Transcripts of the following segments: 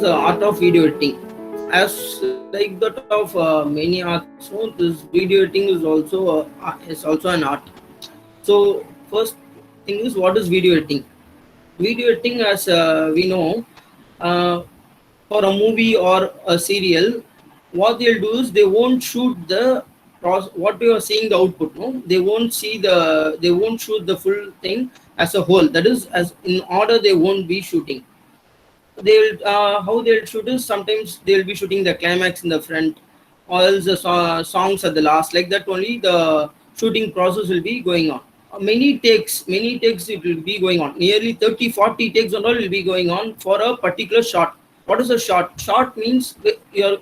the art of video editing. As like that of many arts, no, this video editing is also an art. So first thing is, what is video editing? Video editing, as we know, uh, for a movie or a serial, what they'll do is they won't shoot what you are seeing the output. No, they won't shoot the full thing as a whole. That is, as in order, they won't be shooting. They'll how they'll shoot is, sometimes they'll be shooting the climax in the front, or else the songs at the last. Like that, only the shooting process will be going on. Many takes it will be going on. Nearly 30, 40 takes and all will be going on for a particular shot. What is a shot? Shot means you're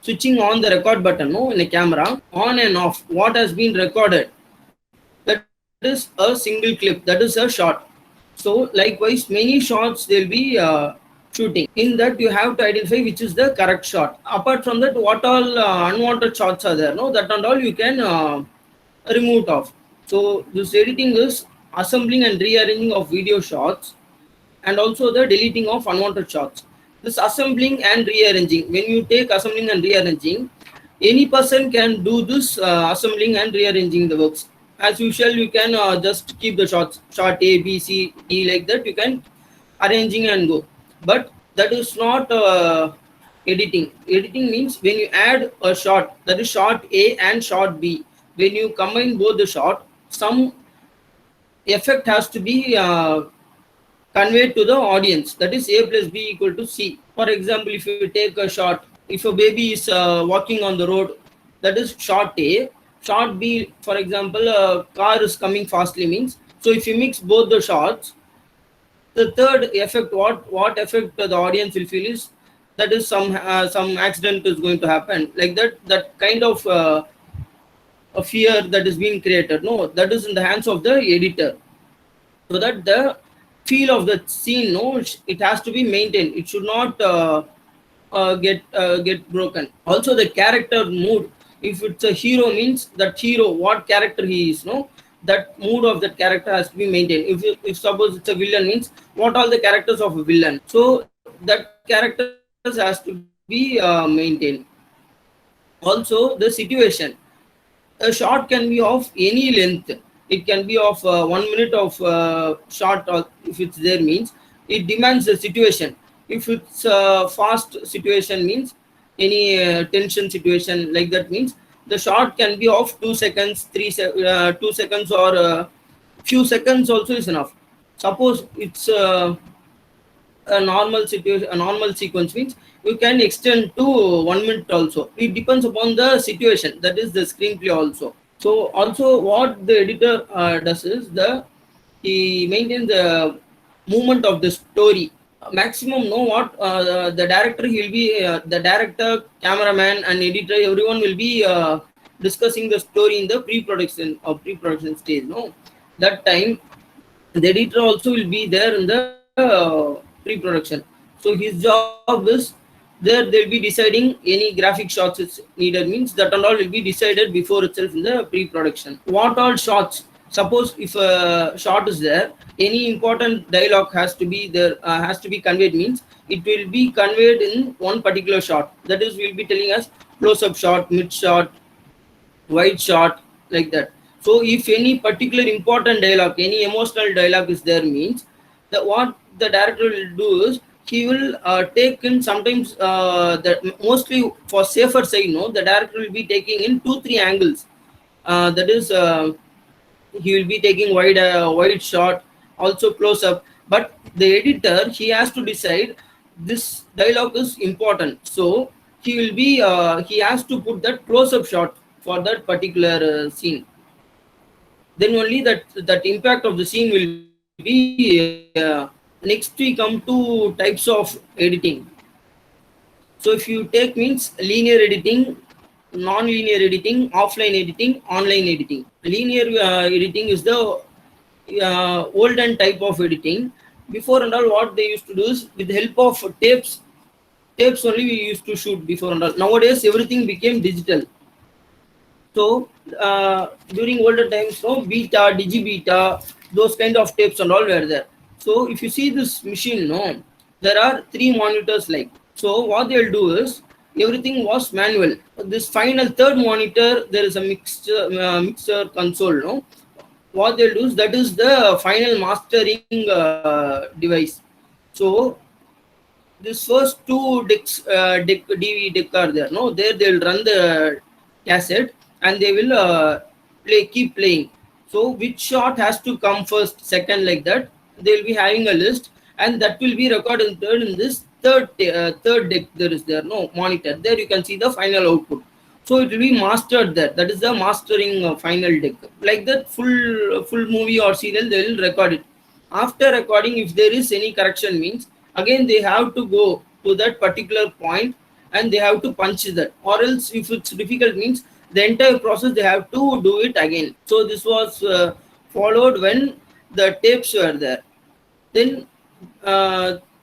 switching on the record button, no, in a camera, on and off. What has been recorded? That is a single clip. That is a shot. So likewise, many shots they'll be shooting. In that, you have to identify which is the correct shot. Apart from that, what all unwanted shots are there? No, that and all you can remove it off. So this editing is assembling and rearranging of video shots, and also the deleting of unwanted shots. This assembling and rearranging, when you take assembling and rearranging, any person can do this assembling and rearranging the works. As usual, you can just keep the shots, shot A, B, C, D, like that. You can arranging and go. But that is not editing. Editing means when you add a shot, that is shot A and shot B. When you combine both the shot, some effect has to be conveyed to the audience. That is A plus B equal to C. For example, if you take a shot, if a baby is walking on the road, that is shot A. Shot B, for example, a car is coming fastly, means. So if you mix both the shots, the third effect, what effect the audience will feel is, that is some accident is going to happen. Like that kind of a fear that is being created. No, that is in the hands of the editor, so that the feel of the scene, no, it has to be maintained. It should not get broken. Also, the character mood. If it's a hero, means that hero, what character he is, no, that mood of that character has to be maintained. If suppose it's a villain, means what all the characters of a villain. So that characters has to be maintained. Also, the situation. A shot can be of any length. It can be of 1 minute of shot, or if it's there, means it demands the situation. If it's a fast situation, means any tension situation, like that, means the shot can be of 2 seconds, 2 seconds, or few seconds also is enough. Suppose it's a normal situation, a normal sequence, means you can extend to 1 minute also. It depends upon the situation, that is the screenplay also. So also what the editor does is, he maintains the movement of the story. Maximum, know what the director, he will be the director, cameraman and editor, everyone will be discussing the story in the pre-production stage. No, that time the editor also will be there in the pre-production. So his job is, they'll be deciding any graphic shots is needed, means that and all will be decided before itself in the pre-production. What all shots? Suppose if a shot is there, any important dialogue has to be there, has to be conveyed, means it will be conveyed in one particular shot. That is, will be telling us close-up shot, mid shot, wide shot, like that. So if any particular important dialogue, any emotional dialogue is there, means that what the director will do is, he will take in sometimes that mostly for safer side, no, the director will be taking in 2-3 angles. That is, he will be taking wide shot, also close up. But the editor, he has to decide this dialogue is important, so he will be he has to put that close up shot for that particular scene. Then only that impact of the scene will be. Next we come to types of editing. So if you take, means linear editing, non-linear editing, offline editing, online editing. Linear editing is the olden type of editing. Before and all, what they used to do is, with the help of tapes only we used to shoot before and all. Nowadays everything became digital. So during older times, no, beta, digibeta, those kind of tapes and all were there. So if you see this machine, no, there are 3 monitors like. So what they'll do is everything was manual. This final third monitor, there is a mixer console, no? What they'll do is that is the final mastering device. So this first two decks, deck DV deck are there. No, there they will run the cassette and they will keep playing. So which shot has to come first, second, like that. They will be having a list, and that will be recorded in this third deck. There is there no monitor. There you can see the final output. So it will be mastered there. That is the mastering final deck. Like that, full movie or serial they will record it. After recording, if there is any correction, means again they have to go to that particular point and they have to punch that, or else if it's difficult, means the entire process they have to do it again. So this was followed when the tapes were there. Then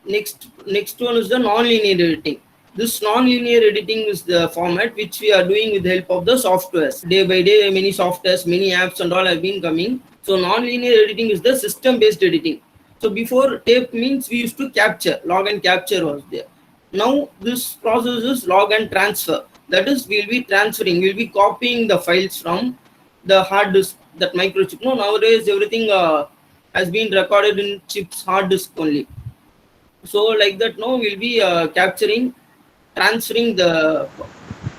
next one is the non-linear editing. This non-linear editing is the format which we are doing with the help of the softwares. Day by day, many softwares, many apps and all have been coming. So non-linear editing is the system-based editing. So before, tape means we used to capture, log and capture was there. Now this process is log and transfer. That is, we'll be transferring, we'll be copying the files from the hard disk, that microchip. No, nowadays everything has been recorded in chips, hard disk only. So like that, no, we'll be capturing, transferring the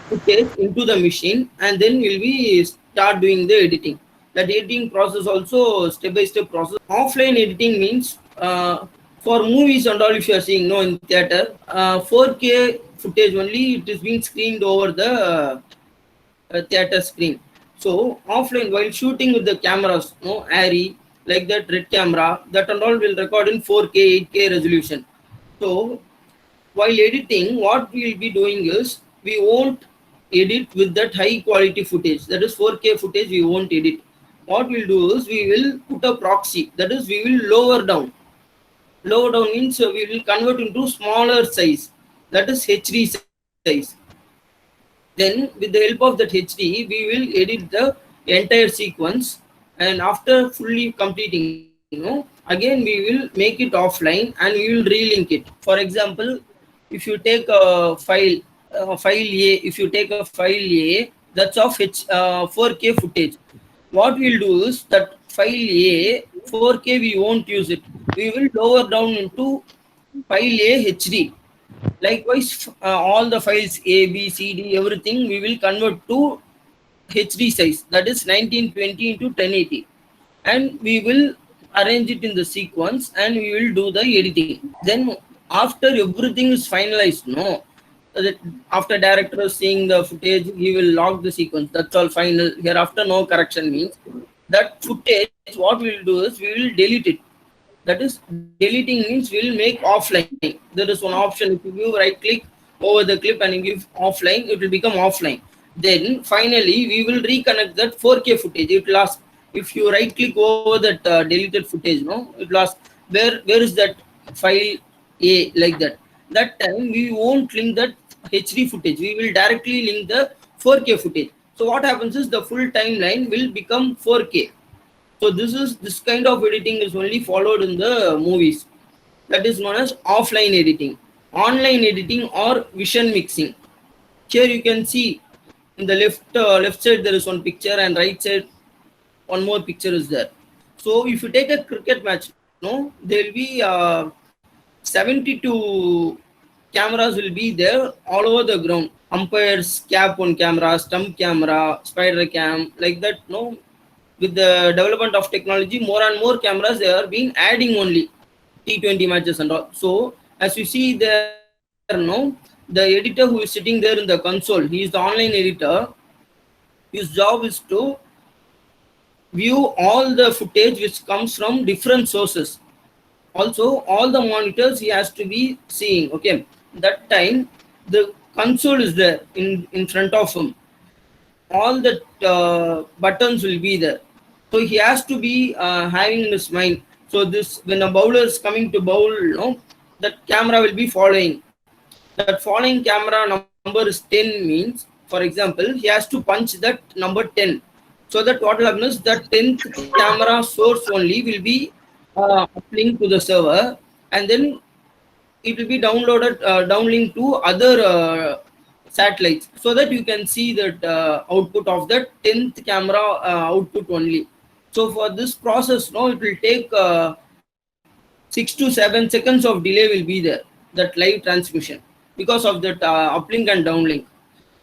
footage into the machine, and then we'll be start doing the editing. That editing process also step by step process. Offline editing means for movies and all, if you are seeing no in theater, 4K footage only it is being screened over the theater screen. So offline, while shooting with the cameras, no ARRI, like that red camera, that and all will record in 4K, 8K resolution. So while editing, what we will be doing is we won't edit with that high quality footage. That is 4K footage, we won't edit. What we'll do is we will put a proxy. That is, we will lower down. Lower down means we will convert into smaller size. That is HD size. Then with the help of that HD, we will edit the entire sequence, and after fully completing, again we will make it offline and we will relink it. For example, if you take a file A, if you take a file A, that's of 4K footage. What we'll do is that file A 4K we won't use it. We will lower down into file A HD. Likewise, all the files A, B, C, D, everything we will convert to HD size. That is 1920 into 1080, and we will arrange it in the sequence and we will do the editing. Then after everything is finalized, no, that after director is seeing the footage, he will log the sequence. That's all final. Hereafter, no correction means that footage. What we will do is we will delete it. That is, deleting means we will make offline. There is one option. If you give right click over the clip and you give offline, it will become offline. Then finally, we will reconnect that 4K footage. It will ask, if you right click over that deleted footage, no, it will ask where is that file A, like that. That time we won't link that HD footage. We will directly link the 4K footage. So what happens is the full timeline will become 4K. So this kind of editing is only followed in the movies. That is known as offline editing. Online editing or vision mixing. Here you can see in the left side there is one picture, and right side one more picture is there. So if you take a cricket match, no, there will be 72 cameras will be there all over the ground. Umpires cap on camera, stump camera, spider cam, like that. No, with the development of technology, more and more cameras they are being adding only T20 matches and all. So as you see there, no, the editor who is sitting there in the console, he is the online editor. His job is to view all the footage which comes from different sources. Also, all the monitors he has to be seeing. Okay, that time the console is there in front of him. All the buttons will be there. So he has to be having in his mind. So this, when a bowler is coming to bowl, that camera will be following. That following camera number is 10 means, for example, he has to punch that number 10. So that what will happen is that 10th camera source only will be linked to the server, and then it will be downloaded downlink to other satellites, so that you can see that output of the 10th camera output only. So for this process, no, it will take 6 to 7 seconds of delay will be there, that live transmission, because of that uplink and downlink.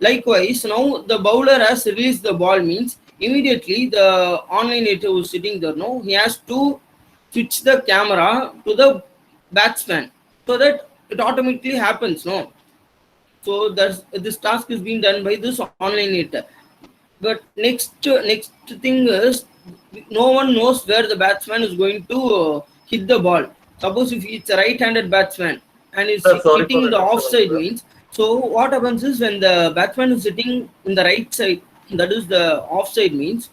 Likewise, now the bowler has released the ball means immediately the online editor who is sitting there, no, he has to switch the camera to the batsman, so that it automatically happens, no. So that's this task is being done by this online editor. But next thing is, no one knows where the batsman is going to hit the ball. Suppose if it's a right-handed batsman and is Sir, sorry for hitting the interrupting, offside sir. means, so what happens is when the batsman is sitting in the right side, that is the offside means,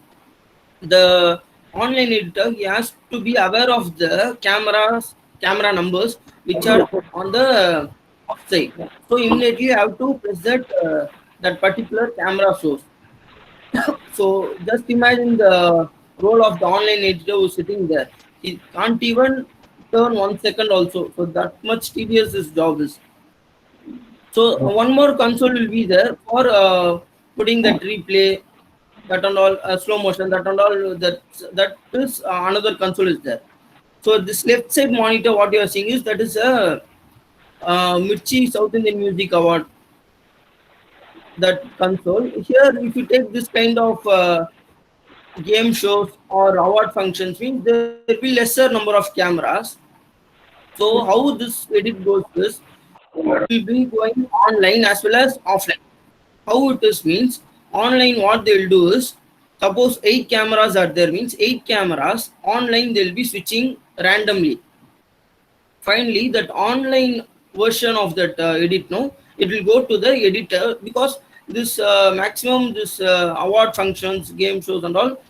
the online editor, he has to be aware of the camera numbers which are on the offside. So immediately you have to press that particular camera source. So just imagine the role of the online editor who's sitting there. He can't even turn 1 second also. So that much tedious his job is. So one more console will be there for putting that replay, that and all, slow motion, that and all. That is another console is there. So this left side monitor, what you are seeing is that is a Mirchi South Indian Music Award, that console. Here, if you take this kind of game shows or award functions, means there will be lesser number of cameras. So how this edit goes is, it will be going online as well as offline. How it is means, online what they will do is, suppose 8 cameras are there means 8 cameras, online they will be switching randomly. Finally, that online version of that edit, no, it will go to the editor, because this maximum this award functions, game shows and all,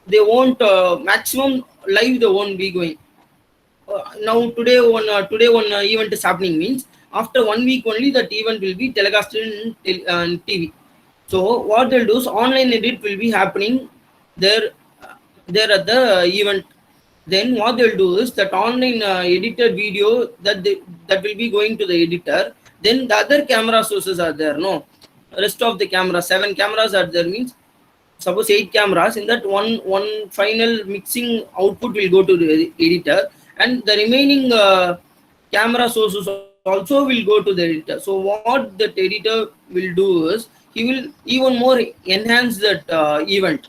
they won't maximum live, they won't be going. Now today one event is happening means, after 1 week only that event will be telecasted in TV. So what they'll do is, online edit will be happening there, there at the event. Then what they'll do is, that online edited video that will be going to the editor. Then the other camera sources are there, no, rest of the camera, 7 cameras are there means, suppose 8 cameras, in that one final mixing output will go to the editor, and the remaining camera sources also will go to the editor. So what that editor will do is, he will even more enhance that event.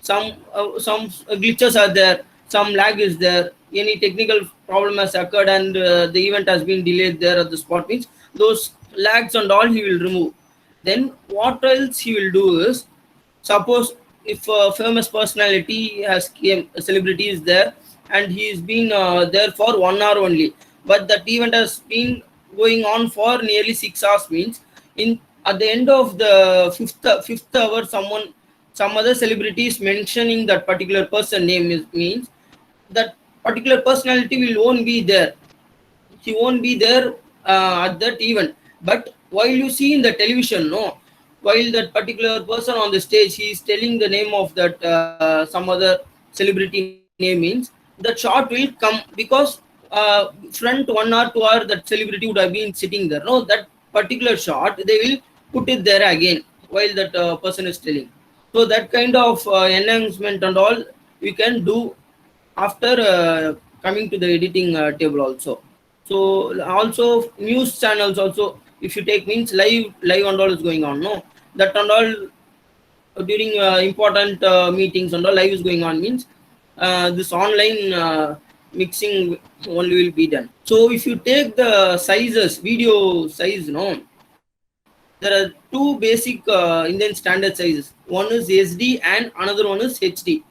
Some glitches are there, some lag is there, any technical problem has occurred, and the event has been delayed there at the spot means, those lags and all he will remove. Then what else he will do is, suppose if a famous personality has came, a celebrity is there, and he is been there for 1 hour only, but that event has been going on for nearly 6 hours means, in at the end of the fifth hour, some other celebrity is mentioning that particular person name is means, that particular personality will won't be there, he won't be there at that event. But while you see in the television, no, while that particular person on the stage, he is telling the name of that some other celebrity name means, that shot will come, because front 1 or 2 hour that celebrity would have been sitting there, no, that particular shot they will put it there again while that person is telling. So that kind of enhancement and all we can do after coming to the editing table also. So also news channels also, if you take means, live and all is going on, no, that and all during important meetings and all, live is going on means, this online mixing only will be done. So if you take the sizes, video size, no, there are two basic Indian standard sizes. One is SD and another one is HD.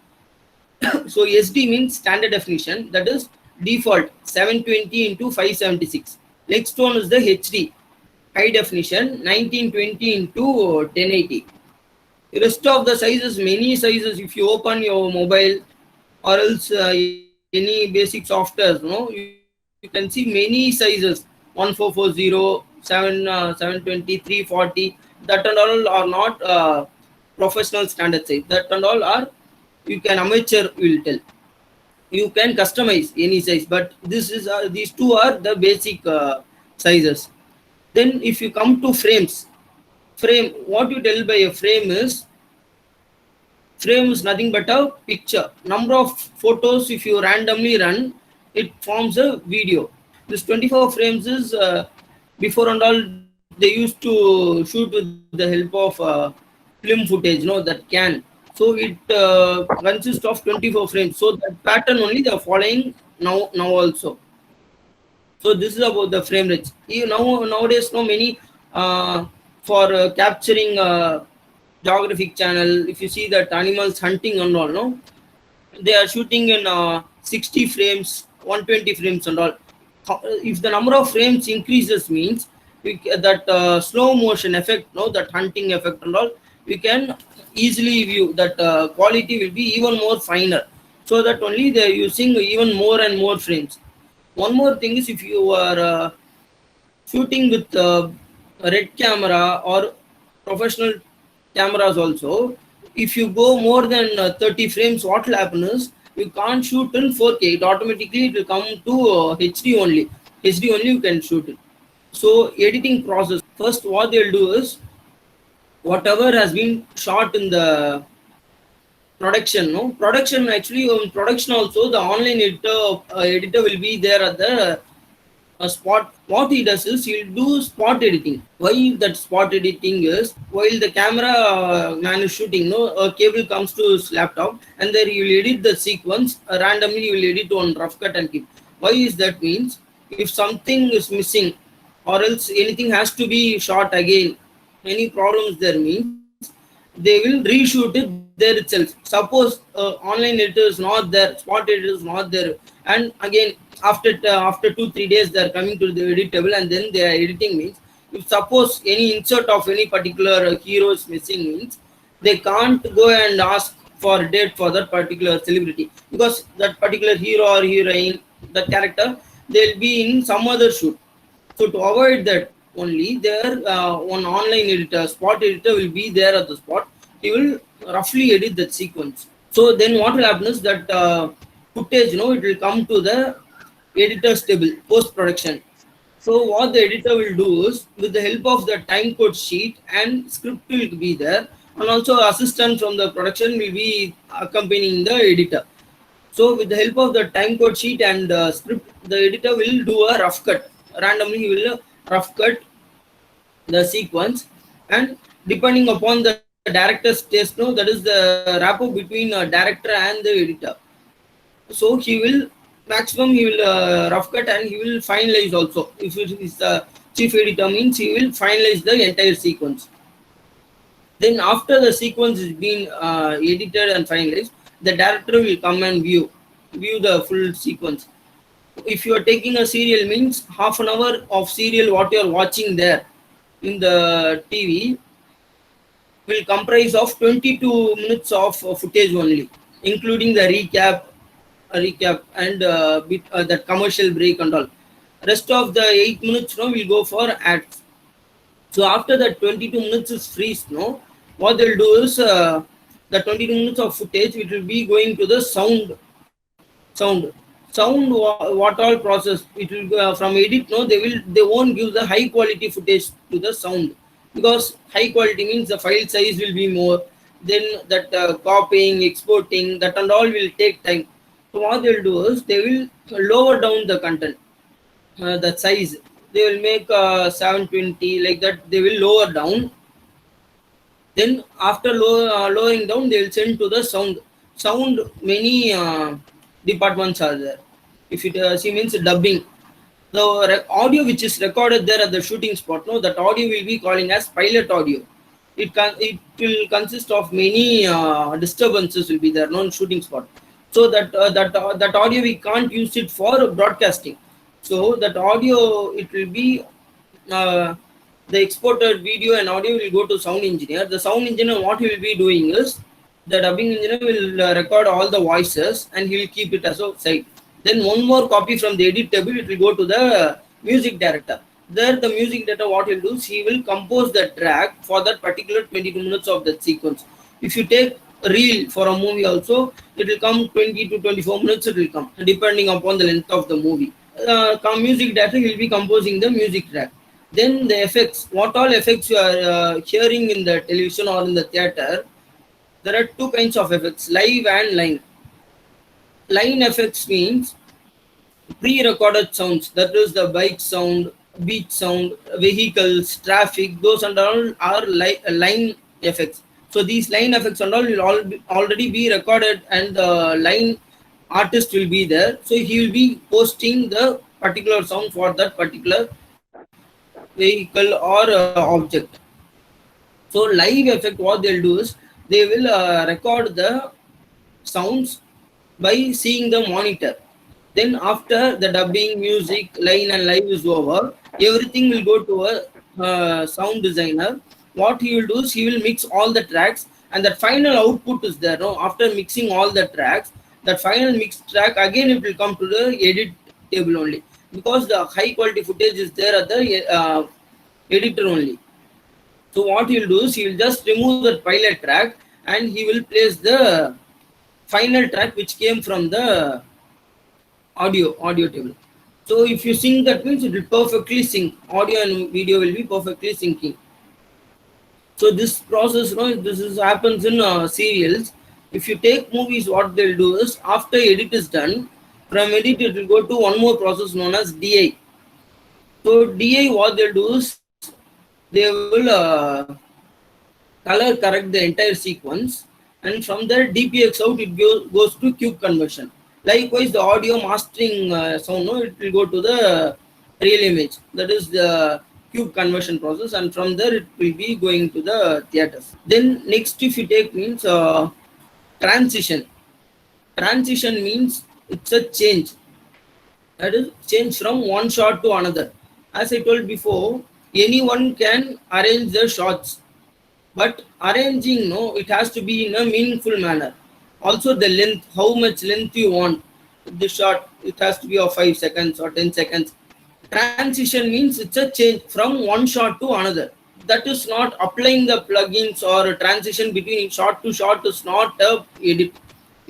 So SD means standard definition, that is default 720 into 576. Next one is the HD, high definition 1920 into 1080. The rest of the sizes, many sizes, if you open your mobile or else any basic softwares, no, you can see many sizes, 1440, 720, 340, that and all are not professional standard size. That and all are, you can amateur will tell. You can customize any size, but this is these two are the basic sizes. Then if you come to frames, frame, what you tell by a frame is nothing but a picture. Number of photos, if you randomly run, it forms a video. This 24 frames is before and all they used to shoot with the help of film footage, that can. So it consists of 24 frames. So that pattern only they are following now also. So this is about the frame rates. Nowadays, no many for capturing geographic channel. If you see that animals hunting and all, no, they are shooting in 60 frames, 120 frames and all. If the number of frames increases means that slow motion effect, no, that hunting effect and all, we can easily view that quality will be even more finer. So that only they are using even more and more frames. One more thing is if you are shooting with a red camera or professional cameras also, if you go more than 30 frames, what will happen is you can't shoot in 4K. It automatically it will come to HD only. HD only you can shoot it. So editing process, first what they'll do is whatever has been shot in the production, no, production actually on production also the online editor will be there at the spot. What he does is he'll do spot editing. Why that spot editing is while the camera man is shooting, no, a cable comes to his laptop and there you will edit the sequence randomly. You will edit on rough cut and keep. Why is that means if something is missing or else anything has to be shot again, any problems there means they will reshoot it there itself. Suppose online editor is not there, spot editor is not there, and again after 2-3 days they are coming to the edit table and then they are editing means if suppose any insert of any particular hero is missing means they can't go and ask for date for that particular celebrity because that particular hero or heroine, that character, they'll be in some other shoot. So to avoid that only there one online editor, spot editor will be there at the spot. He will roughly edit that sequence. So then what will happen is that footage, it will come to the editor's table post production. So what the editor will do is with the help of the time code sheet and script will be there, and also assistant from the production will be accompanying the editor. So with the help of the time code sheet and script, the editor will do a rough cut. Randomly he will rough cut the sequence, and depending upon the director's taste, no, that is the rapport between a director and the editor. So he will maximum he will rough cut and he will finalize also. If it is the chief editor means he will finalize the entire sequence. Then after the sequence is being edited and finalized, the director will come and view the full sequence. If you are taking a serial means half an hour of serial what you are watching there in the TV will comprise of 22 minutes of footage only, including the recap and that commercial break and all. Rest of the 8 minutes will go for ads. So after that 22 minutes is freeze, what they'll do is the 22 minutes of footage it will be going to the sound what all process it will go from edit, they won't give the high quality footage to the sound because high quality means the file size will be more, then that copying, exporting, that and all will take time. So what they'll do is they will lower down the content, the size. They will make 720 like that. They will lower down. Then after lowering down, they will send to the sound. Sound many departments are there. If it she means dubbing, the audio which is recorded there at the shooting spot, that audio will be calling as pilot audio. It will consist of many disturbances will be there, shooting spot. So that audio we can't use it for broadcasting. So that audio it will be the exported video and audio will go to sound engineer. The sound engineer what he will be doing is the dubbing engineer will record all the voices and he will keep it as a side. Then one more copy from the edit table it will go to the music director. There the music director what he will do is he will compose the track for that particular 22 minutes of that sequence. If you take reel for a movie also, it will come 20 to 24 minutes it will come depending upon the length of the movie. music director will be composing the music track. Then the effects, what all effects you are hearing in the television or in the theater, there are two kinds of effects, live and line. Line effects means pre-recorded sounds, that is the bike sound, beach sound, vehicles, traffic, those and all are line effects. So these line effects and all will already be recorded, and the line artist will be there, so he will be posting the particular sound for that particular vehicle or object. So live effect, what they'll do is they will record the sounds by seeing the monitor. Then after the dubbing, music, line and live is over, everything will go to a sound designer. What he will do is he will mix all the tracks, and that final output is there. No? After mixing all the tracks, that final mixed track again it will come to the edit table only, because the high quality footage is there at the editor only. So what he will do is he will just remove that pilot track and he will place the final track which came from the audio table. So if you sync, that means it will perfectly sync. Audio and video will be perfectly syncing. So this process, this happens in serials. If you take movies, what they'll do is after edit is done, from edit it will go to one more process known as DI. So DI, what they'll do is they will color correct the entire sequence, and from there DPX out it goes to cube conversion. Likewise, the audio mastering sound, it will go to the real image, that is the cube conversion process, and from there it will be going to the theaters. Then next, if you take means transition. Transition means it's a change, that is change from one shot to another. As I told before, anyone can arrange the shots, but arranging, no, it has to be in a meaningful manner. Also the length, how much length you want the shot, it has to be of 5 seconds or 10 seconds. Transition means it's a change from one shot to another. That is not applying the plugins, or transition between shot to shot is not a edit.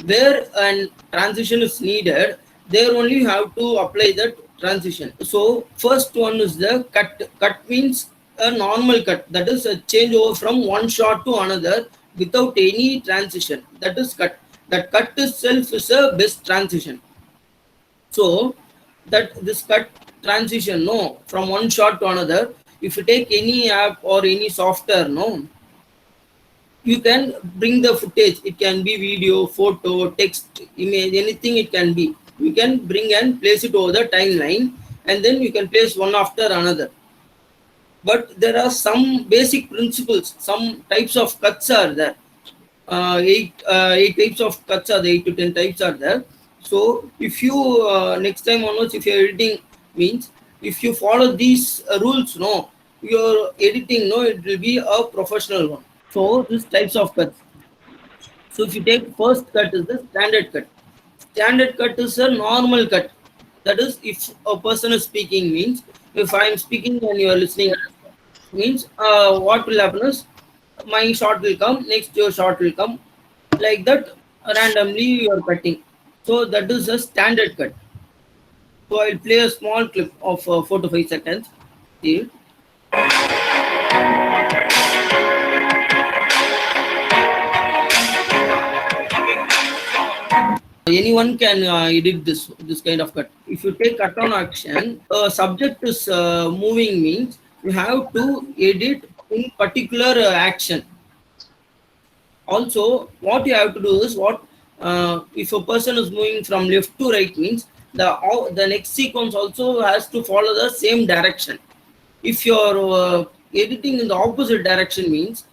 Where and transition is needed, there only you have to apply that transition. So first one is the cut. Cut means a normal cut, that is a change over from one shot to another without any transition, that is cut. That cut itself is a best transition. So that this cut transition, no, from one shot to another, if you take any app or any software, no, you can bring the footage. It can be video, photo, text, image, anything it can be. You can bring and place it over the timeline, and then you can place one after another. But there are some basic principles, some types of cuts are there. Eight types of cuts are there, 8 to 10 types are there. So if you next time onwards, if you're editing, means if you follow these rules, no, your editing, no, it will be a professional one. So these types of cuts. So if you take first cut is the standard cut. Standard cut is a normal cut. That is, if a person is speaking, means if I am speaking and you are listening, means what will happen is my shot will come, next your shot will come, like that randomly you are cutting. So that is a standard cut. So I'll play a small clip of 4 to 5 seconds. See. Anyone can edit this kind of cut. If you take cut on action, subject is moving, means you have to edit in particular action. Also, what you have to do is what if a person is moving from left to right, means the next sequence also has to follow the same direction. If you're editing in the opposite direction, means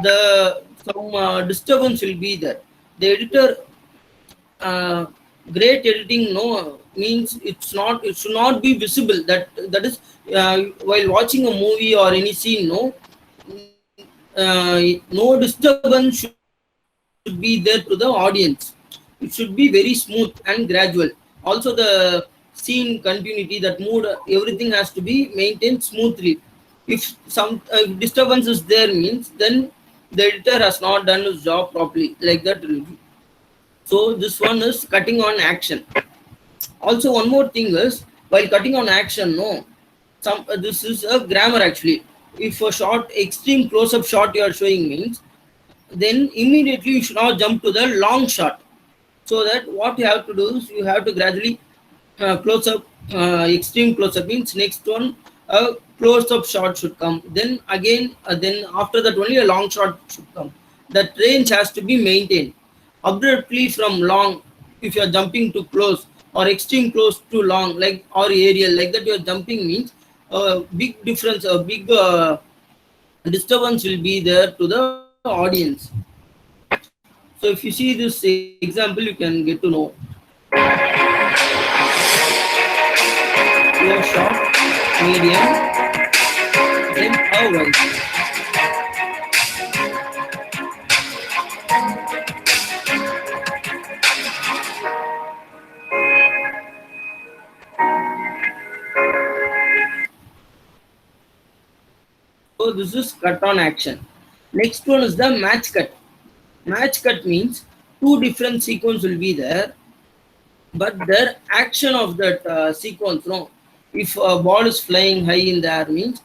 the some disturbance will be there. The editor great editing, no, means it should not be visible. That is while watching a movie or any scene, no, no disturbance should be there to the audience. It should be very smooth and gradual. Also the scene continuity, that mood, everything has to be maintained smoothly. If some disturbance is there, means then the editor has not done his job properly, like that will be. So this one is cutting on action. Also one more thing is, while cutting on action. No, some this is a grammar actually. If a short extreme close up shot you are showing means, then immediately you should not jump to the long shot. So that what you have to do is you have to gradually close up. Extreme close up means next one a close up shot should come, then again then after that only a long shot should come. That range has to be maintained. Abruptly from long, if you are jumping to close, or extreme close to long, like or aerial, like that you are jumping means a big difference, a big disturbance will be there to the audience. So if you see this example, you can get to know your short, medium, then a wide. So this is cut on action. Next one is the match cut. Match cut means two different sequence will be there, but their action of that sequence. No, if a ball is flying high in the air means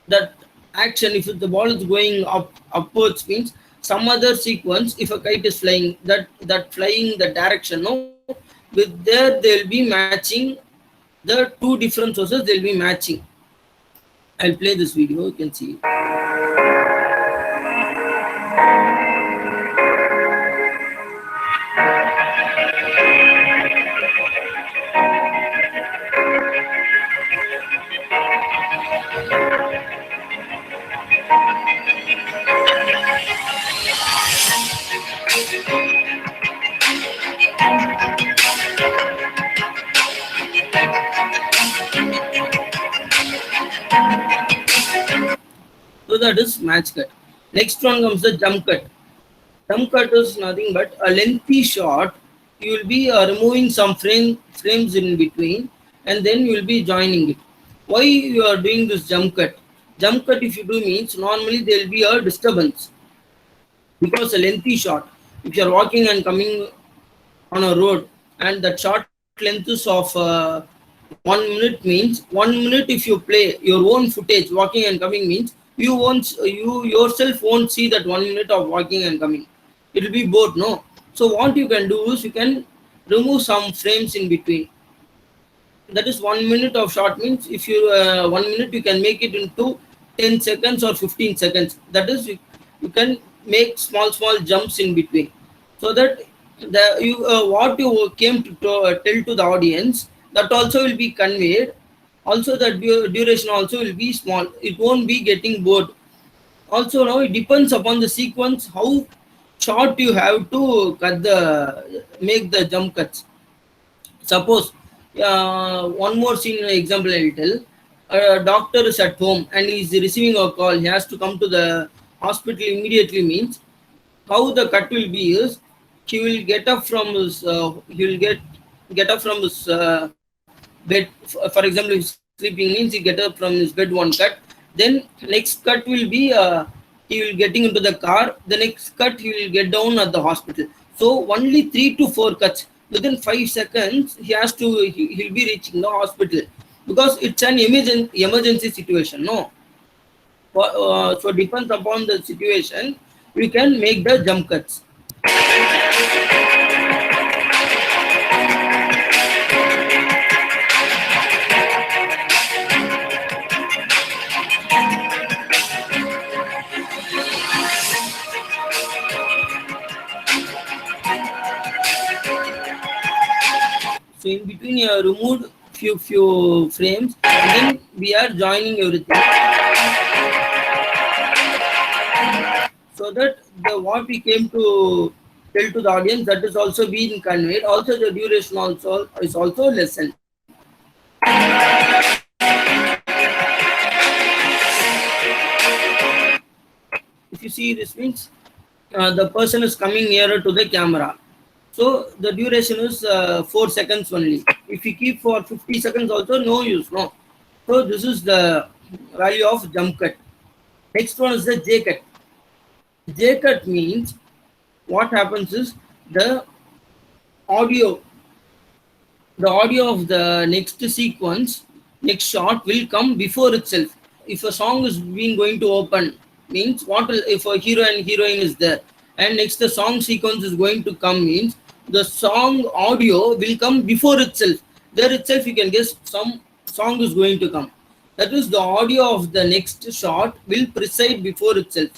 that action. If the ball is going upwards means some other sequence. If a kite is flying, that flying the direction. No, with there they'll be matching the two different sources. They'll be matching. I'll play this video. You can see. So that is match cut. Next one comes the jump cut. Jump cut is nothing but a lengthy shot. You will be removing some frames in between, and then you will be joining it. Why you are doing this jump cut? Jump cut, if you do means normally there will be a disturbance because a lengthy shot. If you are walking and coming on a road, and that short length is of 1 minute means 1 minute. If you play your own footage walking and coming means you yourself won't see that 1 minute of walking and coming. It will be bored, no. So what you can do is you can remove some frames in between. That is 1 minute of shot means if you 1 minute you can make it into 10 seconds or 15 seconds. That is you can make small jumps in between, so that the you what you came to tell to the audience, that also will be conveyed. Also the duration also will be small. It won't be getting bored. Also now it depends upon the sequence how short you have to cut the make the jump cuts. Suppose one more scene example I will tell. A doctor is at home and he is receiving a call. He has to come to the hospital immediately means how the cut will be is he will get up from his he will get up from his bed. For example, if sleeping means he get up from his bed one cut. Then next cut will be he will getting into the car. The next cut he will get down at the hospital. So only 3 to 4 cuts within 5 seconds he has to he'll be reaching the hospital because it's an emergency situation. No, so depends upon the situation. We can make the jump cuts. So in between you have removed few frames and then we are joining everything so that the what we came to tell to the audience, that is also being conveyed. Also the duration also is also lessened. If you see this means the person is coming nearer to the camera. So the duration is 4 seconds only. If you keep for 50 seconds also, no use, no. So this is the value of jump cut. Next one is the J cut. J cut means what happens is the audio the audio of the next sequence, next shot will come before itself. If a song is being going to open, means what will, if a hero and heroine is there, and next the song sequence is going to come, means the song audio will come before itself. There itself you can guess some song is going to come. That is, the audio of the next shot will preside before itself.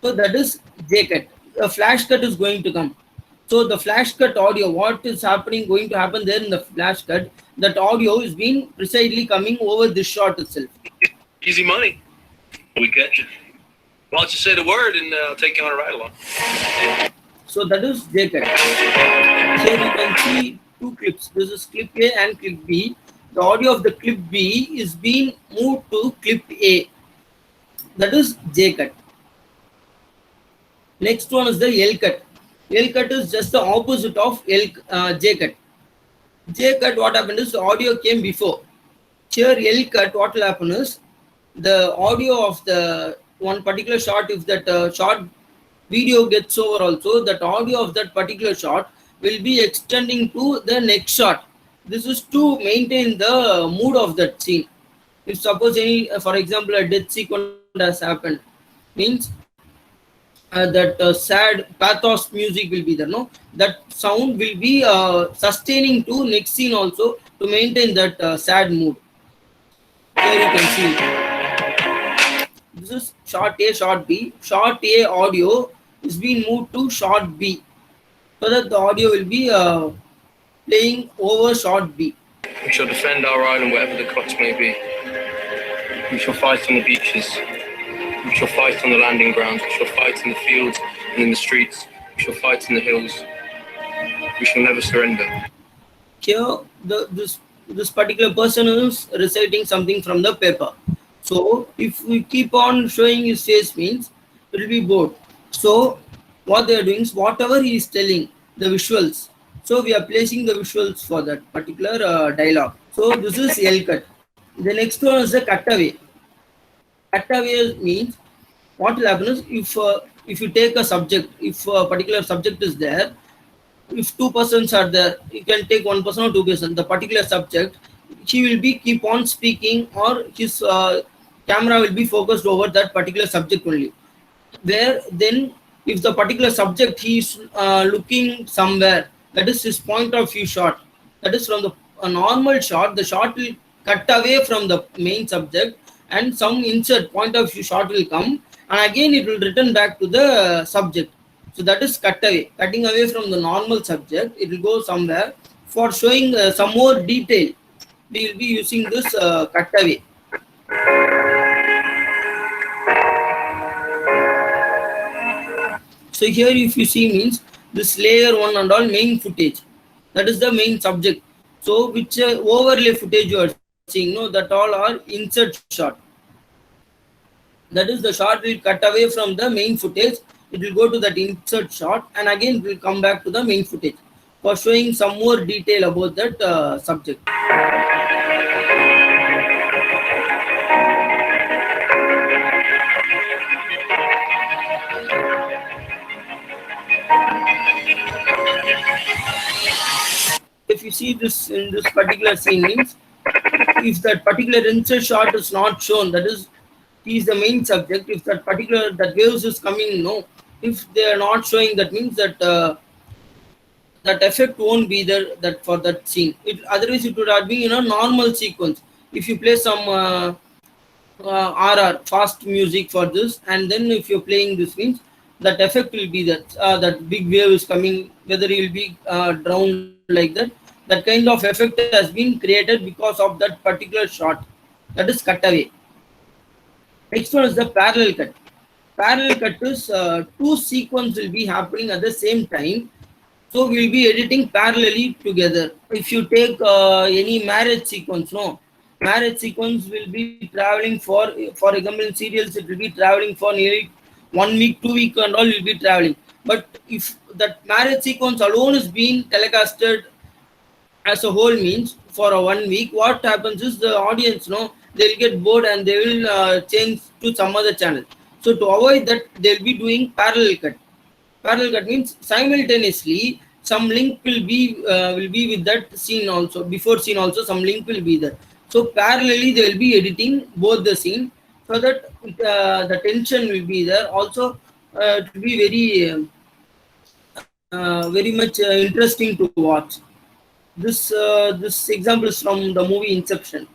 So that is J cut. A flash cut is going to come. So the flash cut audio, what is happening, going to happen there in the flash cut, that audio is being precisely coming over this shot itself. Easy money. We catch it. Why don't you say the word and I'll take you on a ride along. So that is J cut. Here you can see two clips. This is clip A and clip B. The audio of the clip B is being moved to clip A. That is J cut. Next one is the L cut. L cut is just the opposite of J cut. J cut, what happened is the audio came before. Here L cut, what will happen is the audio of the one particular shot, if that short video gets over also, that audio of that particular shot will be extending to the next shot. This is to maintain the mood of that scene. If suppose any, for example, a death sequence has happened, means that sad pathos music will be there, no, that sound will be sustaining to next scene also to maintain that sad mood. Here you can see this is shot A, shot B. Shot A audio is being moved to shot B, so that the audio will be playing over shot B. We shall defend our island whatever the cost may be. We shall fight on the beaches. We shall fight on the landing grounds. We shall fight in the fields and in the streets. We shall fight in the hills. We shall never surrender. Here, this particular person is reciting something from the paper. So, if we keep on showing his face, means it will be bored. So, what they are doing is whatever he is telling, the visuals. So, we are placing the visuals for that particular dialogue. So, this is L cut. The next one is the cutaway. Cutaway means what will happen is if you take a subject, if a particular subject is there, if two persons are there, you can take one person or two persons. The particular subject, he will be keep on speaking, or his camera will be focused over that particular subject only. Where then, if the particular subject he is looking somewhere, that is his point of view shot. That is from the a normal shot. The shot will cut away from the main subject, and some insert point of view shot will come, and again it will return back to the subject. So that is cutaway, cutting away from the normal subject. It will go somewhere for showing some more detail. We will be using this cutaway. So here, if you see, means this layer one and all main footage. That is the main subject. So which overlay footage you are seeing, no, that all are insert shot. That is, the shot will cut away from the main footage. It will go to that insert shot, and again it will come back to the main footage for showing some more detail about that subject. If you see this in this particular scene, means if that particular insert shot is not shown, that is, he is the main subject. If that particular that waves is coming, no, if they are not showing, that means that that effect won't be there that for that scene. Otherwise it would have been in a normal sequence. If you play some RR fast music for this, and then if you're playing this, means that effect will be that that big wave is coming, whether he will be drowned like that. That kind of effect has been created because of that particular shot. That is cutaway. Next one is the parallel cut. Parallel cut is two sequences will be happening at the same time. So we will be editing parallelly together. If you take any marriage sequence, no, marriage sequence will be traveling for example, in serials, it will be traveling for nearly 1 week, 2 weeks, and all will be traveling. But if that marriage sequence alone is being telecasted as a whole, means for a 1 week, what happens is the audience, no, they'll get bored and they will change to some other channel. So to avoid that, they'll be doing parallel cut. Parallel cut means simultaneously some link will be with that scene also. Before scene also some link will be there. So parallelly they will be editing both the scene, so that the tension will be there. Also it will be very much interesting to watch. This example is from the movie Inception.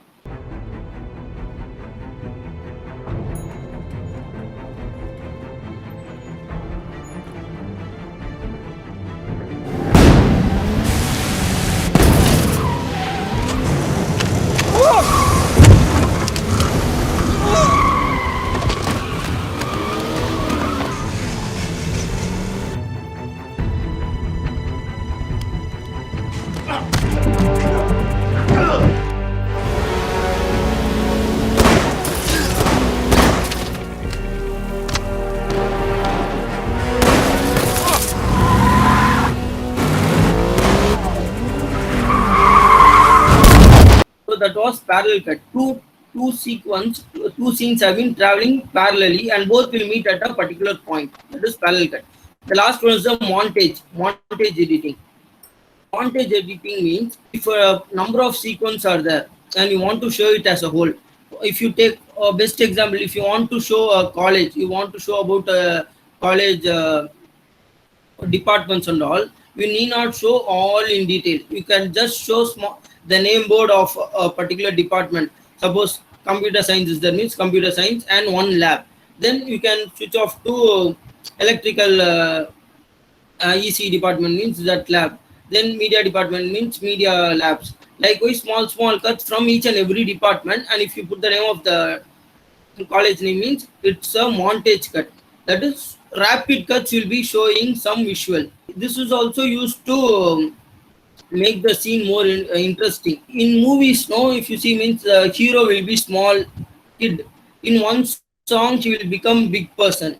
So that was parallel cut. Two scenes have been traveling parallelly, and both will meet at a particular point. That is parallel cut. The last one is the montage editing. Montage editing means if a number of sequences are there and you want to show it as a whole. If you take a best example, if you want to show a college, you want to show about a college departments and all, you need not show all in detail. You can just show the name board of a particular department. Suppose computer science is there, means computer science and one lab. Then you can switch off to electrical EC department, means that lab. Then media department means media labs. Likewise, small cuts from each and every department, and if you put the name of the college name, means it's a montage cut. That is, rapid cuts will be showing some visual. This is also used to make the scene more interesting. In movies, no, if you see, means the hero will be small kid. In one song, he will become big person.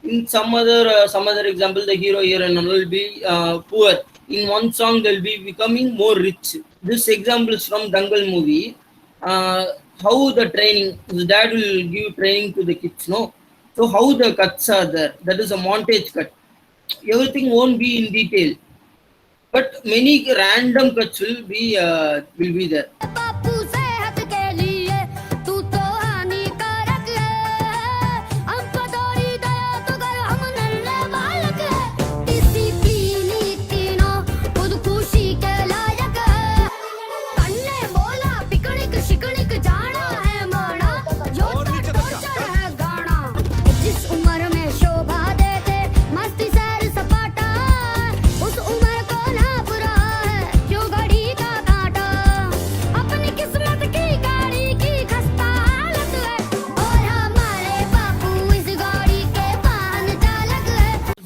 In some other example, the hero here and will be poor. In one song, they'll be becoming more rich. This example is from Dangal movie. How the training, the dad will give training to the kids, no? So how the cuts are there? That is a montage cut. Everything won't be in detail, but many random cuts will be there.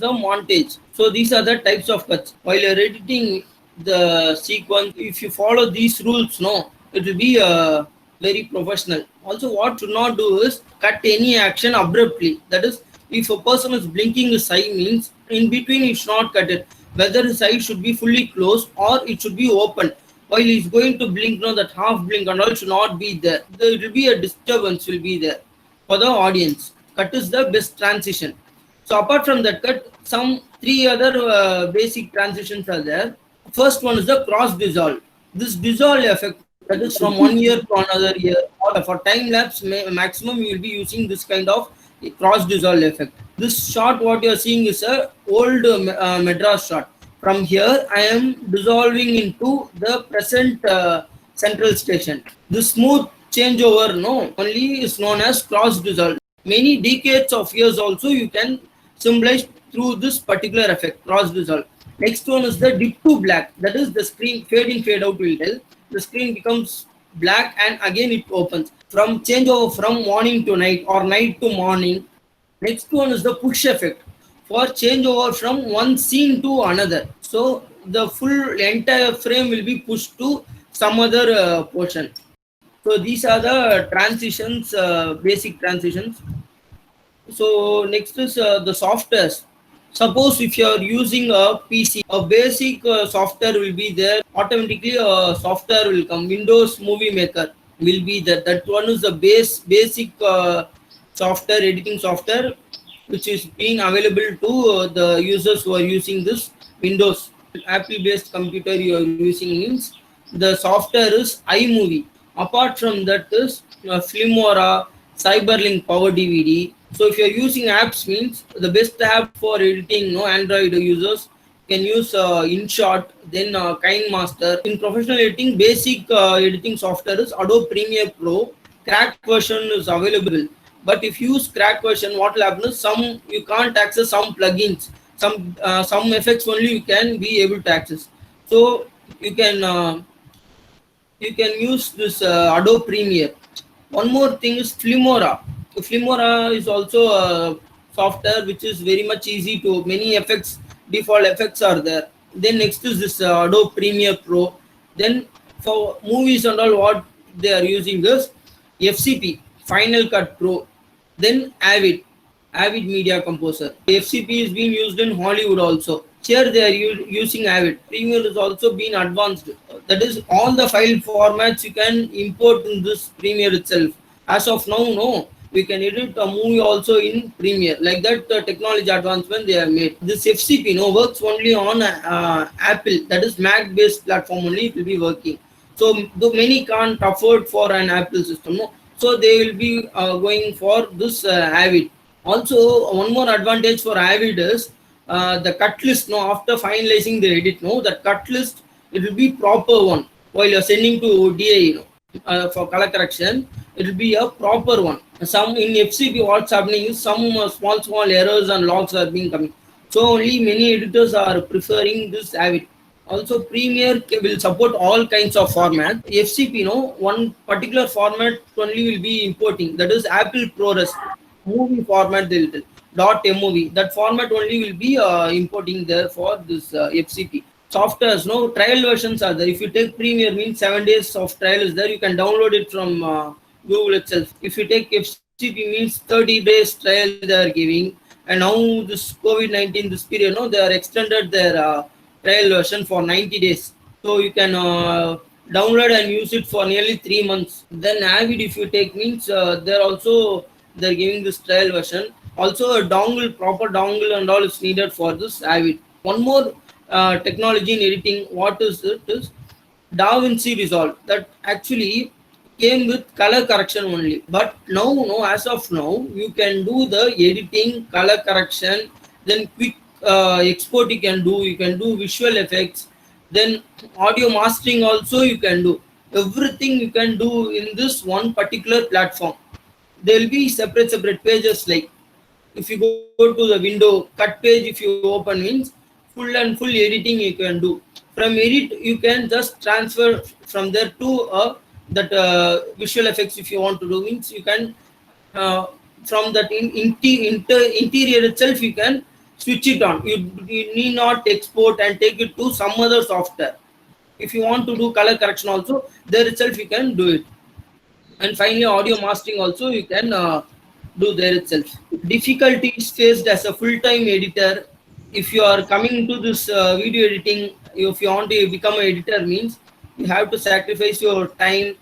The montage. So these are the types of cuts. While you're editing the sequence, if you follow these rules, no, it will be very professional. Also, what should not do is cut any action abruptly. That is, if a person is blinking his eye, means in between you should not cut it. Whether his eye should be fully closed or it should be open. While he's going to blink, no, that half blink and all should not be there. There will be a disturbance will be there for the audience. Cut is the best transition. So apart from that cut, some three other basic transitions are there. First one is the cross dissolve. This dissolve effect, that is from one year to another year, or for time lapse maximum you will be using this kind of cross dissolve effect. This shot what you are seeing is a old Madras shot. From here I am dissolving into the present central station. This smooth changeover, no, only is known as cross dissolve. Many decades of years also you can symbolize through this particular effect, cross dissolve. Next one is the dip to black. That is, the screen fade in, fade out will tell. The screen becomes black and again it opens. From changeover from morning to night or night to morning. Next one is the push effect for changeover from one scene to another. So the full entire frame will be pushed to some other portion. So these are the transitions, basic transitions. So next is the softwares. Suppose if you are using a PC, a basic software will be there. Automatically a software will come. Windows Movie Maker will be there. That one is the basic software, editing software, which is being available to the users who are using this Windows. Apple based computer you are using means the software is iMovie. Apart from that is Filmora, Cyberlink Power DVD. So if you are using apps means the best app for editing, no Android users can use InShot, then KineMaster. In professional editing, basic editing software is Adobe Premiere Pro. Cracked version is available, but if you use cracked version, what will happen is some you can't access some plugins, some effects only you can be able to access. So you can uh, you can use this Adobe Premiere. One more thing is Filmora. Filmora is also a software which is very much easy to many effects, default effects are there. Then next is this Adobe Premiere Pro. Then for movies and all, what they are using is FCP, Final Cut Pro. Then Avid Media Composer. FCP is being used in Hollywood also. Here they are using Avid. Premiere is also being advanced. That is all the file formats you can import in this Premiere itself. As of now, no. We can edit a movie also in Premiere. Like that technology advancement they have made. This FCP no works only on Apple. That is Mac based platform only it will be working. So though many can't afford for an Apple system, no. So they will be going for this Avid. Also, one more advantage for Avid is the cut list. No, after finalizing the edit, no, the cut list it will be proper one. While you're sending to DA, for color correction, it will be a proper one. Some in FCP, what's happening is some small errors and logs are being coming. So only many editors are preferring this Avid. Also, Premiere will support all kinds of format. FCP, one particular format only will be importing. That is Apple ProRes movie format. They will tell .mov. That format only will be importing there for this FCP. Softwares, no trial versions are there. If you take Premiere, means 7 days of trial is there. You can download it from Google itself. If you take FCP, means 30 days trial they are giving. And now this COVID-19, this period, no, they are extended their trial version for 90 days. So you can download and use it for nearly 3 months. Then Avid, if you take, means they're giving this trial version. Also a dongle, proper dongle and all is needed for this Avid. One more technology in editing, what is it is DaVinci Resolve, that actually came with color correction only. But now, no, as of now, you can do the editing, color correction, then quick export you can do visual effects, then audio mastering also you can do. Everything you can do in this one particular platform. There will be separate pages, like if you go to the window cut page, if you open means full editing you can do. From edit you can just transfer from there to that visual effects. If you want to do means you can from that interior itself you can switch it on. You need not export and take it to some other software. If you want to do color correction also, there itself you can do it. And finally audio mastering also you can do there itself. Difficulties faced as a full-time editor. If you are coming into this video editing, if you want to become an editor means you have to sacrifice your time,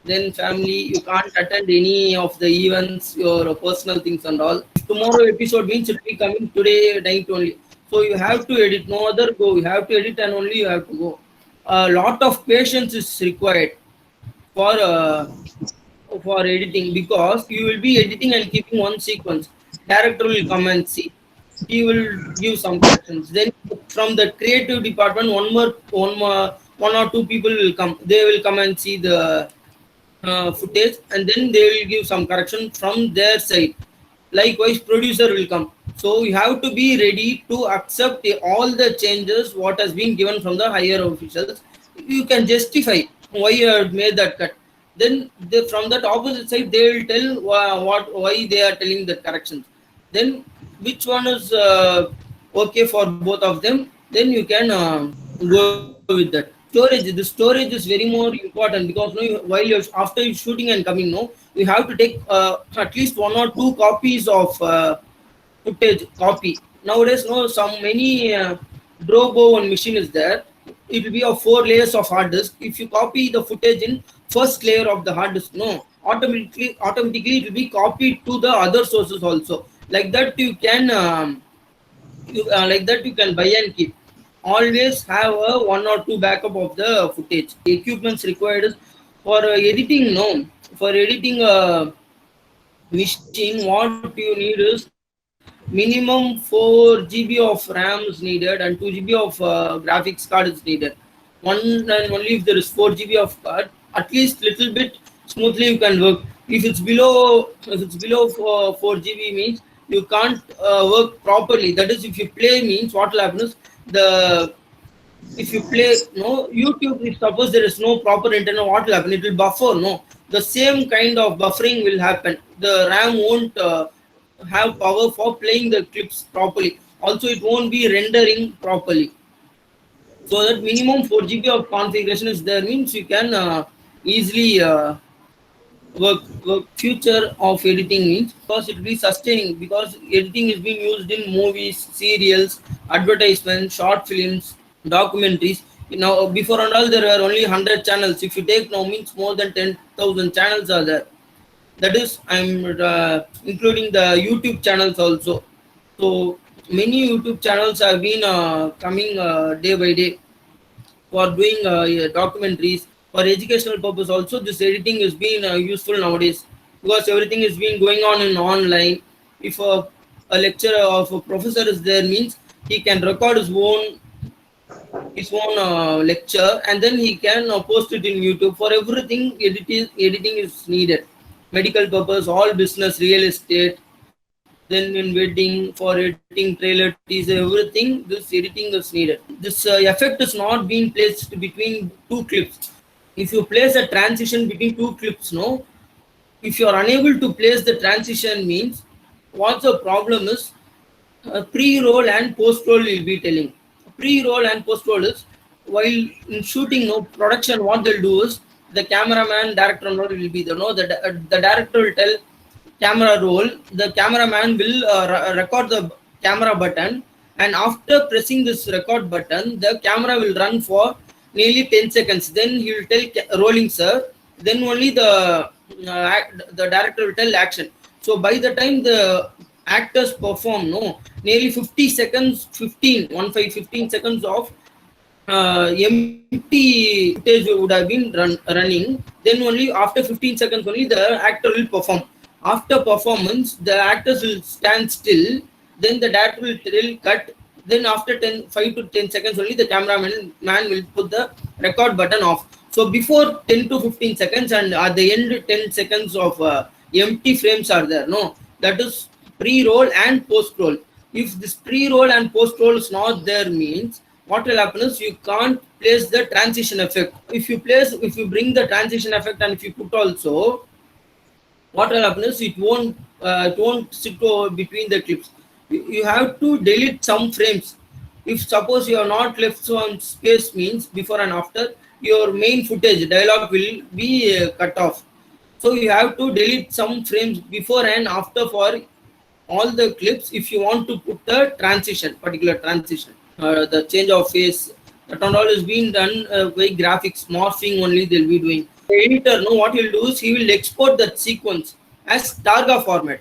then family. You can't attend any of the events, your personal things and all. Tomorrow episode means it will be coming today night only. So you have to edit, no other go. You have to edit and only you have to go. A lot of patience is required for editing, because you will be editing and keeping one sequence. Director will come and see. He will give some corrections. Then from the creative department, one or two people will come. They will come and see the footage, and then they will give some correction from their side. Likewise, producer will come. So you have to be ready to accept all the changes what has been given from the higher officials. You can justify why you have made that cut. Then from that opposite side, they will tell why they are telling the corrections. Then which one is okay for both of them? Then you can go with that. Storage is very more important, because while you're after you shooting and coming, you have to take at least one or two copies of footage copy. Nowadays, some many Drobo one machine is there. It will be of 4 layers of hard disk. If you copy the footage in first layer of the hard disk, automatically it will be copied to the other sources also. Like that you can buy and keep. always have a one or two backup of the footage. Equipments required is for editing. No, for editing machine, what you need is minimum 4 GB of RAM is needed and 2 GB of graphics card is needed. One and only if there is 4 GB of card, at least little bit smoothly you can work. If it's below 4 GB means you can't work properly. That is, if you play means what will happen is the if you play no YouTube, if suppose there is no proper internet, what will happen? It will buffer. No, the same kind of buffering will happen. The RAM won't have power for playing the clips properly. Also, it won't be rendering properly. So that minimum 4 GB of configuration is there means you can easily work. Future of editing means because it will be sustaining, because editing is being used in movies, serials, advertisements, short films, documentaries. Now before and all there were only 100 channels. If you take now means more than 10,000 channels are there. That is, I'm including the YouTube channels also. So many YouTube channels have been coming day by day for doing documentaries for educational purpose. Also, this editing is being useful nowadays because everything is being going on in online. If a lecturer of a professor is there means he can record his own lecture, and then he can post it in YouTube. For everything, editing is needed. Medical purpose, all business, real estate, then in wedding, for editing trailer, teaser, everything, this editing is needed. This effect is not being placed between two clips. If you place a transition between two clips, no, if you are unable to place the transition means what's the problem is pre-roll and post-roll will be telling. Pre-roll and post-roll is while in shooting no production, what they'll do is the cameraman, director and all will be there. No, the director will tell camera roll. The cameraman will record the camera button, and after pressing this record button, the camera will run for nearly 10 seconds. Then he will tell rolling sir. Then only the director will tell action. So by the time the actors perform, no, nearly 50 seconds, 15 seconds of empty footage would have been running. Then only after 15 seconds only the actor will perform. After performance, the actors will stand still. Then the director will tell cut. Then after 5 to 10 seconds only the cameraman will put the record button off. So before 10 to 15 seconds and at the end 10 seconds of empty frames are there. No, that is pre-roll and post-roll. If this pre-roll and post-roll is not there means what will happen is you can't place the transition effect. If you bring the transition effect and if you put also, what will happen is it won't sit between the clips. You have to delete some frames. If suppose you are not left some space means before and after, your main footage dialogue will be cut off. So you have to delete some frames before and after for all the clips if you want to put the particular transition, the change of face. That and all is being done by graphics, morphing only they'll be doing. The editor, no, what he'll do is he will export that sequence as Targa format.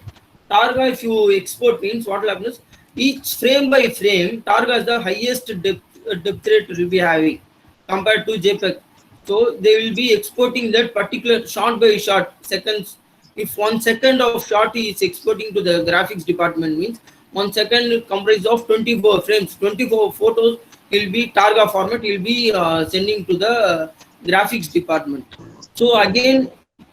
Targa, if you export means what will happen is each frame by frame, Targa is the highest depth rate will be having compared to JPEG. So they will be exporting that particular shot by shot seconds. If 1 second of shot is exporting to the graphics department means 1 second comprises of 24 frames, 24 photos will be Targa format. Will be sending to the graphics department. So again,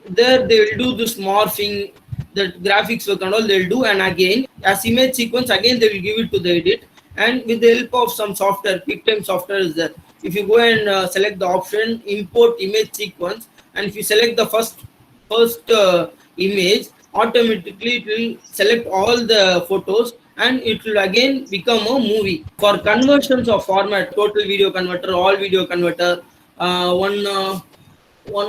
there they will do this morphing, the graphics work and all they'll do, and again as image sequence again they will give it to the edit, and with the help of some software, QuickTime software is there. If you go and select the option import image sequence, and if you select the first image, automatically it will select all the photos and it will again become a movie. For conversions of format, total video converter, all video converter, one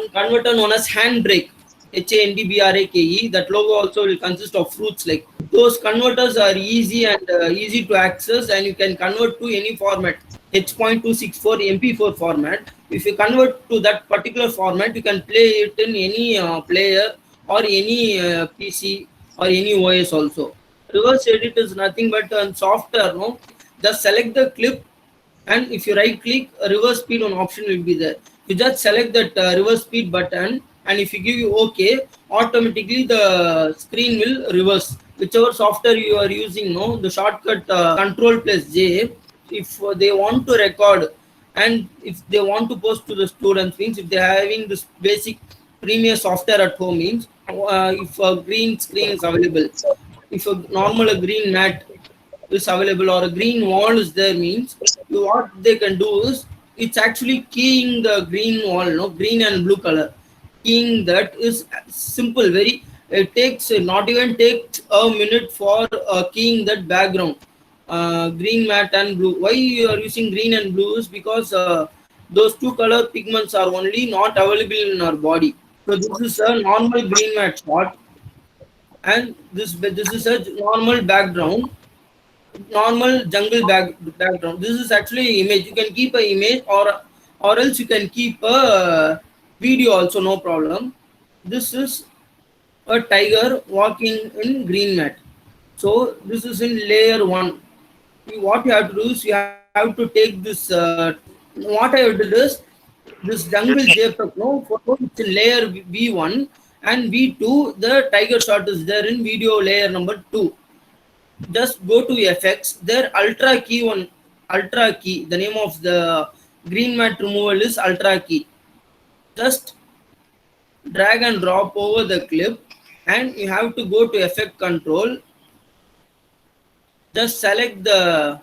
converter known as handbrake, HANDBRAKE, that logo also will consist of fruits. Like those converters are easy and easy to access, and you can convert to any format. H.264 MP4 format. If you convert to that particular format, you can play it in any player or any PC or any OS also. Reverse edit is nothing but software. No, just select the clip And if you right click, a reverse speed one option will be there. You just select that reverse speed button, and if you give you OK, automatically the screen will reverse. Whichever software you are using, no, the shortcut Control plus J. If they want to record and if they want to post to the students, means if they are having this basic Premiere software at home, means if a green screen is available, if a normal a green mat is available or a green wall is there, means what they can do is it's actually keying the green wall, no, green and blue color. Keying that is simple, very, it takes not even takes a minute for keying that background, green mat and blue. Why you are using green and blue is because those two color pigments are only not available in our body. So this is a normal green mat shot, and this is a normal background, normal jungle background. This is actually image. You can keep a image, or else you can keep a video also, no problem. This is a tiger walking in green mat. So this is in layer one. What you have to do is you have to take this. What I did is this jungle JPEG. No, photo it's in layer V1 and V2. The tiger shot is there in video layer number two. Just go to effects. There ultra key one, ultra key. The name of the green mat removal is ultra key. Just drag and drop over the clip, and you have to go to effect control. Just select the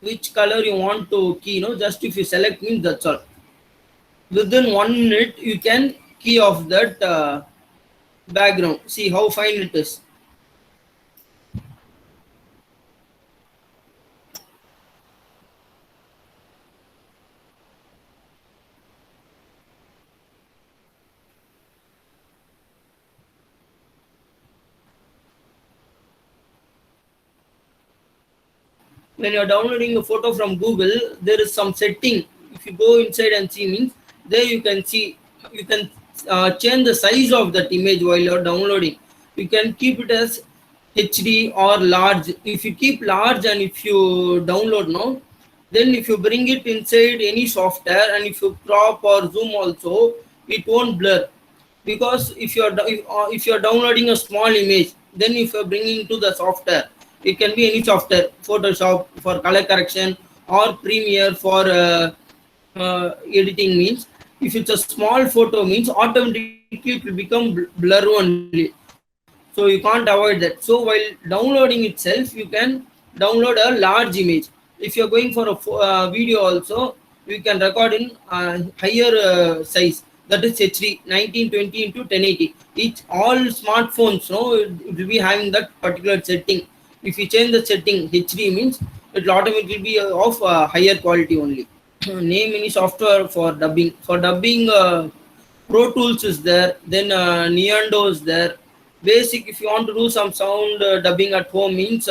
which color you want to key. No, just if you select means that's all. Within 1 minute you can key off that background. See how fine it is. When you're downloading a photo from Google, there is some setting. If you go inside and see, means there you can see, you can change the size of that image while you're downloading. You can keep it as HD or large. If you keep large and if you download now, then if you bring it inside any software and if you crop or zoom also, it won't blur. Because if you're downloading a small image, then if you're bringing to the software, it can be any software, Photoshop for color correction or Premiere for editing, means if it's a small photo, means automatically it will become blur only. So you can't avoid that. So while downloading itself, you can download a large image. If you're going for a video also, you can record in higher size, that is HD 1920 into 1080. Each all smartphones, no, it will be having that particular setting. If you change the setting HD, means it will automatically be of higher quality only. Name any software for dubbing. For dubbing, Pro Tools is there, then Neondo is there. Basic, if you want to do some sound dubbing at home, means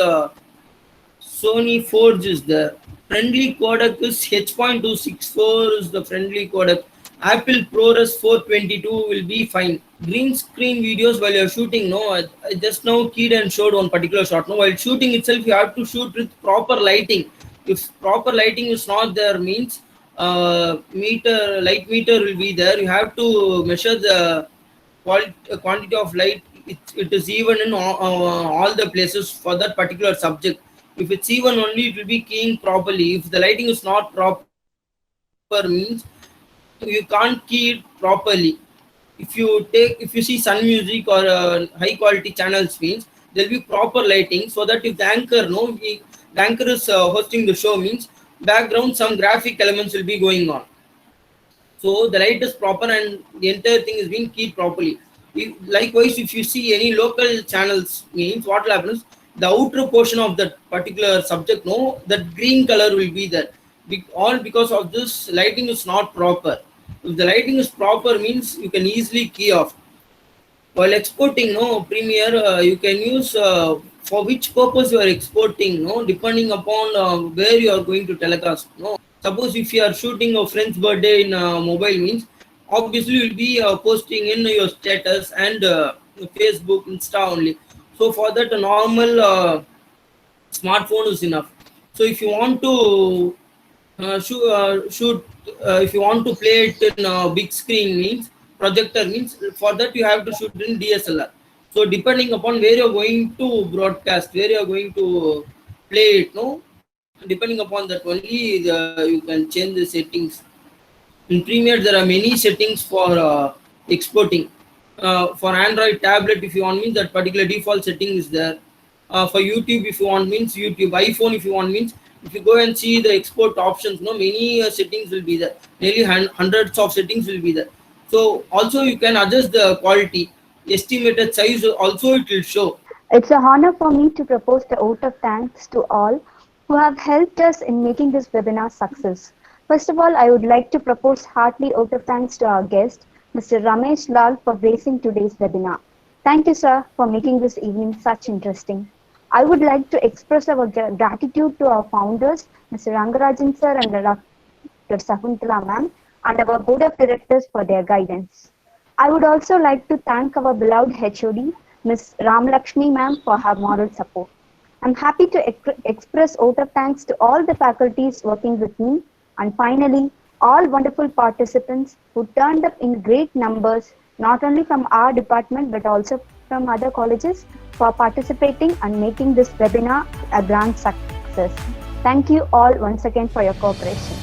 Sony Forge is there. Friendly codec is H.264 is the friendly codec. Apple ProRes 422 will be fine. Green screen videos while you're shooting, no, I just now keyed and showed one particular shot. No, while shooting itself, you have to shoot with proper lighting. If proper lighting is not there, means light meter will be there. You have to measure the quantity of light. It is even in all the places for that particular subject. If it's even only, it will be keying properly. If the lighting is not proper, means you can't key it properly. If you see sun music or high quality channels, means there'll be proper lighting, so that if the anchor, the anchor is hosting the show, means background some graphic elements will be going on. So the light is proper and the entire thing is being keyed properly. Likewise, if you see any local channels, means what will happen is the outer portion of that particular subject, no, that green color will be there. All because of this lighting is not proper. If the lighting is proper, means you can easily key off. While exporting, no, Premiere, you can use for which purpose you are exporting, no, depending upon where you are going to telecast. No, suppose if you are shooting a friend's birthday in mobile, means obviously you will be posting in your status and Facebook, Insta only. So for that, a normal smartphone is enough. So if you want to shoot, if you want to play it in big screen means projector means, for that you have to shoot in DSLR. So depending upon where you're going to broadcast, where you're going to play it, no, depending upon that only you can change the settings. In Premiere, there are many settings for exporting. For Android tablet, if you want means that particular default setting is there. For YouTube, if you want means YouTube. iPhone, if you want means, if you go and see the export options, no, many settings will be there. Nearly hundreds of settings will be there. So also you can adjust the quality, estimated size. Also it will show. It's an honor for me to propose the vote of thanks to all who have helped us in making this webinar success. First of all, I would like to propose heartily vote of thanks to our guest, Mr. Ramesh Lal, for gracing today's webinar. Thank you, sir, for making this evening such interesting. I would like to express our gratitude to our founders, Mr. Rangarajan sir and Dr. Sakuntala ma'am, and our board of directors for their guidance. I would also like to thank our beloved HOD, Ms. Ramlakshmi ma'am, for her moral support. I'm happy to express vote of thanks to all the faculties working with me, and finally, all wonderful participants who turned up in great numbers, not only from our department but also from other colleges, for participating and making this webinar a grand success. Thank you all once again for your cooperation.